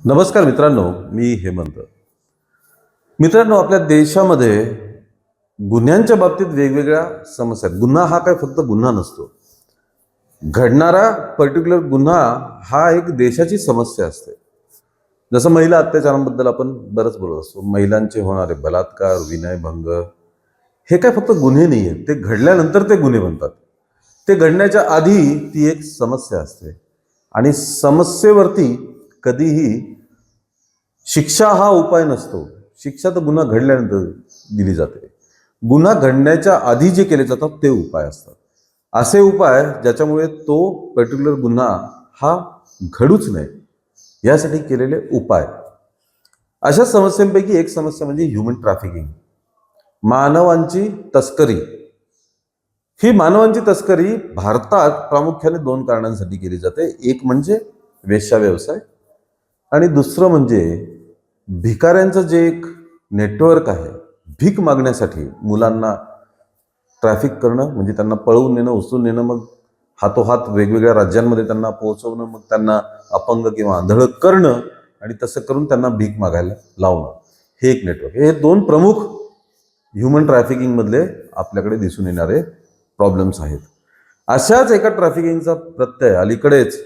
नमस्कार मित्रांनो, मी हेमंत. मित्रांनो, आपल्या देशामध्ये गुन्ह्यांच्या बाबतीत वेगवेगळ्या समस्या आहेत. गुन्हा हा काय फक्त गुन्हा नसतो. घडणारा पर्टिक्युलर गुन्हा हा एक देशाची समस्या असते. जसं महिला अत्याचारांबद्दल आपण बरंच बोलत असतो. महिलांचे होणारे बलात्कार, विनयभंग हे काय फक्त गुन्हे नाही आहेत. ते घडल्यानंतर ते गुन्हे बनतात. ते घडण्याच्या आधी ती एक समस्या असते आणि समस्येवरती कधीही शिक्षा हा उपाय नसतो. शिक्षा तर गुन्हा घडल्यानंतर दिली जाते. गुन्हा घडण्याच्या आधी जे केले जातात ते उपाय असतात. असे उपाय ज्याच्यामुळे तो पर्टिक्युलर गुन्हा हा घडूच नये यासाठी केलेले उपाय. अशा समस्यांपैकी एक समस्या म्हणजे ह्युमन ट्रॅफिकिंग, मानवांची तस्करी. ही मानवांची तस्करी भारतात प्रामुख्याने दोन कारणांसाठी केली जाते. एक म्हणजे वेश्या व्यवसाय आणि दुसरं म्हणजे भिकाऱ्यांचं जे एक नेटवर्क आहे. भीक मागण्यासाठी मुलांना ट्रॅफिक करणं, म्हणजे त्यांना पळवून नेणं, उचलून नेणं, मग हातोहात वेगवेगळ्या राज्यांमध्ये त्यांना पोहोचवणं, मग त्यांना अपंग किंवा आंधळं करणं आणि तसं करून त्यांना भीक मागायला लावणं. हे एक नेटवर्क. हे दोन प्रमुख ह्युमन ट्रॅफिकिंगमधले आपल्याकडे दिसून येणारे प्रॉब्लेम्स आहेत. अशाच एका ट्रॅफिकिंगचा प्रत्यय अलीकडेच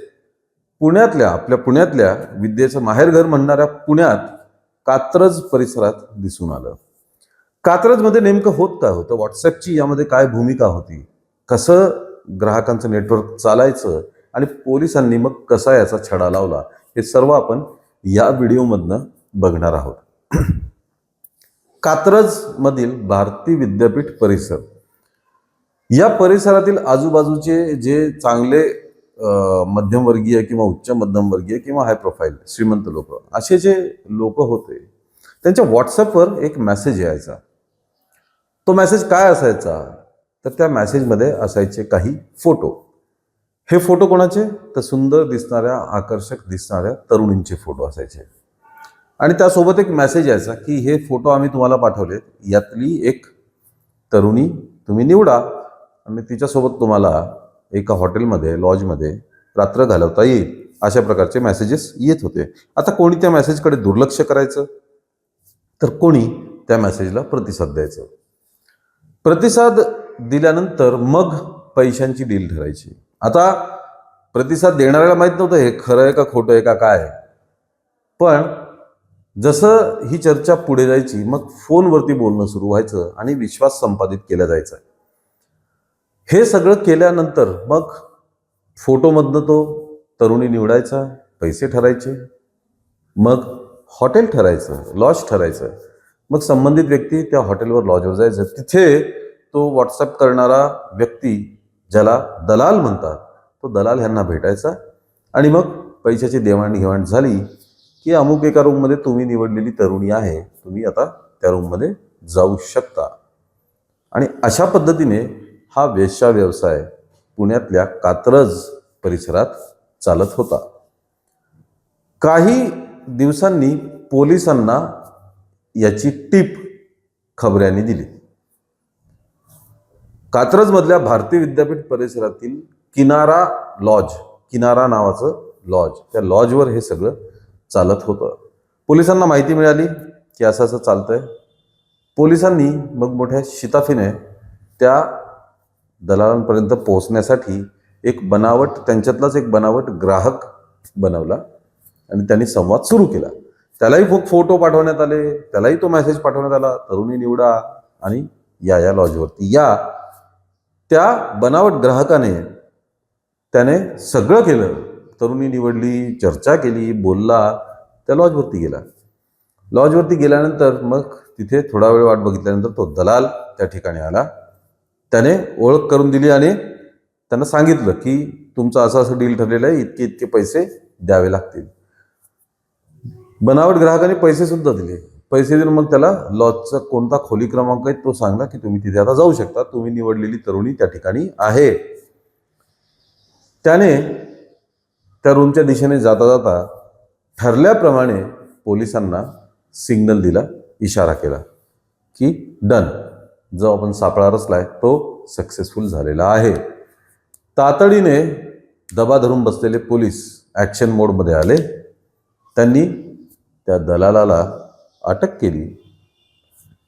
आपल्या पुण्यातल्या विद्येचं माहेरघर म्हणणाऱ्या पुण्यात कात्रज परिसरात दिसून आलं. कात्रजमध्ये नेमकं होत काय होतं, व्हॉट्सॲपची यामध्ये काय भूमिका होती, कसं ग्राहकांचं नेटवर्क चालायचं आणि पोलिसांनी मग कसा याचा छडा लावला, हे सर्व आपण या व्हिडिओमधनं बघणार आहोत. कात्रजमधील भारती विद्यापीठ परिसर, या परिसरातील आजूबाजूचे जे चांगले मध्यमवर्गीय किंवा उच्च मध्यमवर्गीय किंवा हाय प्रोफाईल श्रीमंत लोक, असे जे लोक होते, त्यांच्या व्हॉट्सअपवर एक मेसेज यायचा. तो मेसेज काय असायचा तर त्या मेसेजमध्ये असायचे काही फोटो. हे फोटो कोणाचे तर सुंदर दिसणाऱ्या, आकर्षक दिसणाऱ्या तरुणींचे फोटो असायचे आणि त्यासोबत एक मेसेज यायचा की हे फोटो आम्ही तुम्हाला पाठवलेत, यातली एक तरुणी तुम्ही निवडा आणि तिच्यासोबत तुम्हाला एका हॉटेलमध्ये, लॉजमध्ये रात्र घालवता येईल. अशा प्रकारचे मेसेजेस येत होते. आता कोणी त्या मेसेजकडे दुर्लक्ष करायचं तर कोणी त्या मेसेजला प्रतिसाद द्यायचं. प्रतिसाद दिल्यानंतर मग पैशांची डील ठरायची. आता प्रतिसाद देणाऱ्याला माहीत नव्हतं हे खरं आहे का खोटं आहे का काय, पण जसं ही चर्चा पुढे जायची मग फोनवरती बोलणं सुरू व्हायचं आणि विश्वास संपादित केला जायचा. हे सगळं केल्यानंतर मग फोटोमधनं तो तरुणी निवडायचा, पैसे ठरायचे, मग हॉटेल ठरायचं, लॉज ठरायचं, मग संबंधित व्यक्ती त्या हॉटेलवर, लॉजवर जायचं. तिथे तो व्हॉट्सअप करणारा व्यक्ती, ज्याला दलाल म्हणतात, तो दलाल ह्यांना भेटायचा आणि मग पैशाची देवाणघेवाण झाली की अमुक एका रूममध्ये तुम्ही निवडलेली तरुणी आहे, तुम्ही आता त्या रूममध्ये जाऊ शकता. आणि अशा पद्धतीने हा वेश्या व्यवसाय पुण्यातल्या कात्रज परिसरात चालत होता. काही दिवसांनी पोलिसांना याची टीप खबऱ्यांनी दिली. कात्रजमधल्या भारती विद्यापीठ परिसरातील किनारा नावाचं लॉज, त्या लॉजवर हे सगळं चालत होतं. पोलिसांना माहिती मिळाली की असं असं चालतंय. पोलिसांनी मग मोठ्या शिताफीने त्या दलालांपर्यंत पोहोचण्यासाठी त्यांच्यातलाच एक बनावट ग्राहक बनवला आणि त्यांनी संवाद सुरू केला. त्यालाही खूप फोटो पाठवण्यात आले, त्यालाही तो मेसेज पाठवण्यात आला, तरुणी निवडा आणि या लॉजवरती या. त्या बनावट ग्राहकाने त्याने सगळं केलं. तरुणी निवडली, चर्चा केली, बोलला, त्या लॉजवरती गेला. लॉजवरती गेल्यानंतर मग तिथे थोडा वेळ वाट बघितल्यानंतर तो दलाल त्या ठिकाणी आला. त्याने ओळख करून दिली आणि त्यांना सांगितलं की तुमचं असं असं डील ठरलेलं आहे, इतके इतके पैसे द्यावे लागतील. बनावट ग्राहकाने पैसे सुद्धा दिले. पैसे देऊन मग त्याला लॉजचा कोणता खोली क्रमांक आहे तो सांगला की तुम्ही तिथे आता जाऊ शकता, तुम्ही निवडलेली तरुणी त्या ठिकाणी आहे. त्याने त्या रूमच्या दिशेने जाता जाता ठरल्याप्रमाणे पोलिसांना सिग्नल दिला, इशारा केला की डन, जो आपण सापळा रचलाय तो सक्सेसफुल झालेला आहे. तातडीने दबा धरून बसलेले पोलीस ॲक्शन मोडमध्ये आले. त्यांनी त्या दलालाला अटक केली,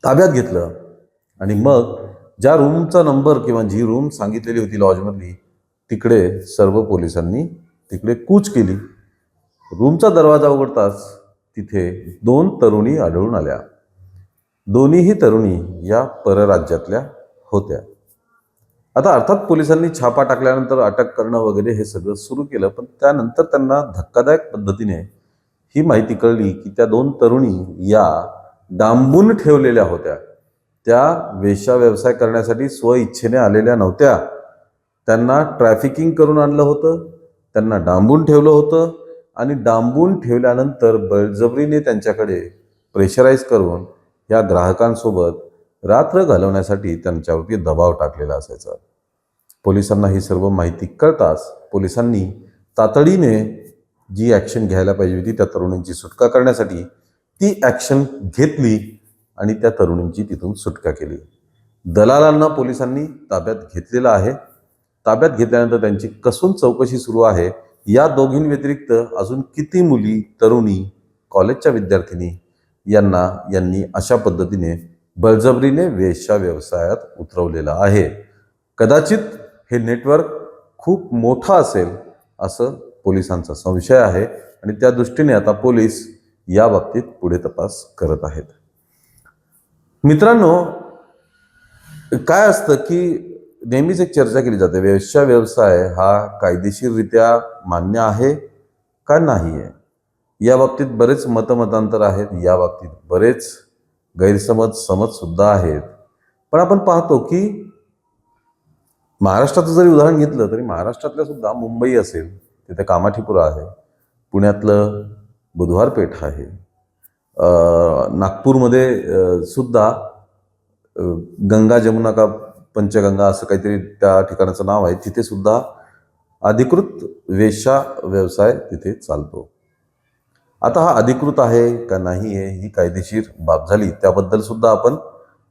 ताब्यात घेतलं आणि मग ज्या रूमचा नंबर किंवा जी रूम सांगितलेली होती लॉजमधली तिकडे सर्व पोलिसांनी तिकडे कूच केली. रूमचा दरवाजा उघडताच तिथे 2 तरुणी आढळून आल्या. दोन्हीही तरुणी या परराज्यातल्या होत्या. आता अर्थात पोलिसांनी छापा टाकल्यानंतर अटक करणं वगैरे हे सगळं सुरू केलं, पण त्यानंतर त्यांना धक्कादायक पद्धतीने ही माहिती कळली की त्या 2 तरुणी या डांबून ठेवलेल्या होत्या. त्या वेश्या व्यवसाय करण्यासाठी स्वइच्छेने आलेल्या नव्हत्या. त्यांना ट्रॅफिकिंग करून आणलं होतं, त्यांना डांबून ठेवलं होतं आणि डांबून ठेवल्यानंतर बळजबरीने त्यांच्याकडे प्रेशराईज करून या ग्राहकांसोबत रात्र घालवण्यासाठी त्यांच्यावरती दबाव टाकलेला असायचा. पोलिसांना ही सर्व माहिती कळताच पोलिसांनी तातडीने जी ॲक्शन घ्यायला पाहिजे होती त्या तरुणींची सुटका करण्यासाठी ती ॲक्शन घेतली आणि त्या तरुणींची तिथून सुटका केली. दलालांना पोलिसांनी ताब्यात घेतलेलं आहे. ताब्यात घेतल्यानंतर त्यांची कसून चौकशी सुरू आहे. या दोघींव्यतिरिक्त अजून किती मुली, तरुणी, कॉलेजच्या विद्यार्थिनी यांनी अशा पद्धतीने बळजबरीने वेश्या व्यवसायात उतरवलेला आहे. कदाचित हे नेटवर्क खूप मोठं असेल असं पोलिसांचा संशय आहे आणि त्या दृष्टीने आता पोलीस या बाबतीत पुढे तपास करत आहेत. मित्रांनो, काय असतं की नेहमीच एक चर्चा केली जाते, वेश्या व्यवसाय हा कायदेशीररित्या मान्य आहे का नाही आहे. या बाबतीत बरेच मतमतांतर आहेत, या बाबतीत बरेच समज सुद्धा आहेत. पण आपण पाहतो की महाराष्ट्राचं जरी उदाहरण घेतलं तरी महाराष्ट्रातल्या सुद्धा मुंबई असेल तिथे कामाठीपुरा आहे, पुण्यातलं बुधवार पेठ आहे, नागपूरमध्ये सुद्धा गंगा जमुना का पंचगंगा असं काहीतरी त्या ठिकाणाचं नाव आहे, तिथे सुद्धा अधिकृत वेश्या व्यवसाय तिथे चालतो. आता हा अधिकृत आहे का नाही आहे ही कायदेशीर बाब झाली, त्याबद्दल सुद्धा आपण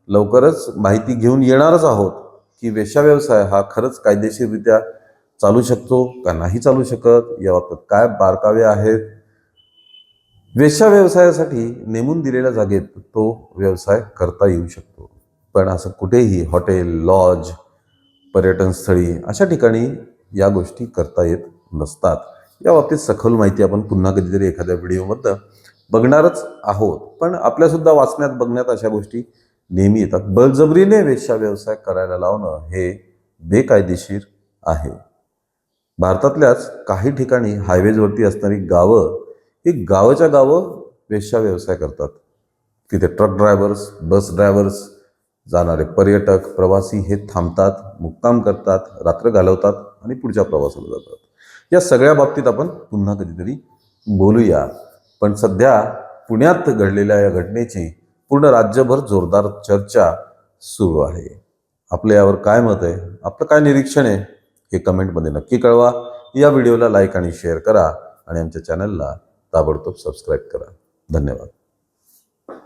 लवकरच माहिती घेऊन येणारच आहोत की वेश्या व्यवसाय हा खरंच कायदेशीररित्या चालू शकतो का नाही चालू शकत, याबाबत काय बारकावे आहेत. वेश्या व्यवसायासाठी नेमून दिलेल्या जागेत तो व्यवसाय करता येऊ शकतो, पण असं कुठेही हॉटेल, लॉज, पर्यटनस्थळी अशा ठिकाणी या गोष्टी करता येत नसतात. या बाबतीत सखोल माहिती आपण पुन्हा कधीतरी एखाद्या व्हिडिओमध्ये बघणारच आहोत. पण आपल्यासुद्धा वाचण्यात बघण्यात अशा गोष्टी नेहमी येतात. बळजबरीने वेश्या व्यवसाय करायला लावणं हे बेकायदेशीर आहे. भारतातल्याच काही ठिकाणी हायवेजवरती असणारी गावं ही गावाच्या गावं वेश्या व्यवसाय करतात. तिथे ट्रक ड्रायव्हर्स, बस ड्रायव्हर्स, जाणारे पर्यटक, प्रवासी हे थांबतात, मुक्काम करतात, रात्र घालवतात आणि पुढच्या प्रवासाला जातात. या सगळ्या बाबतीत आपण पुन्हा कधीतरी बोलूया. पण सध्या पुण्यात घडलेल्या या घटनेची पूर्ण राज्यभर जोरदार चर्चा सुरू आहे. आपलं यावर काय मत आहे, आपलं काय निरीक्षण आहे हे कमेंटमध्ये नक्की कळवा. या व्हिडिओला लाईक आणि शेअर करा आणि आमच्या चॅनलला ताबडतोब सबस्क्राईब करा. धन्यवाद.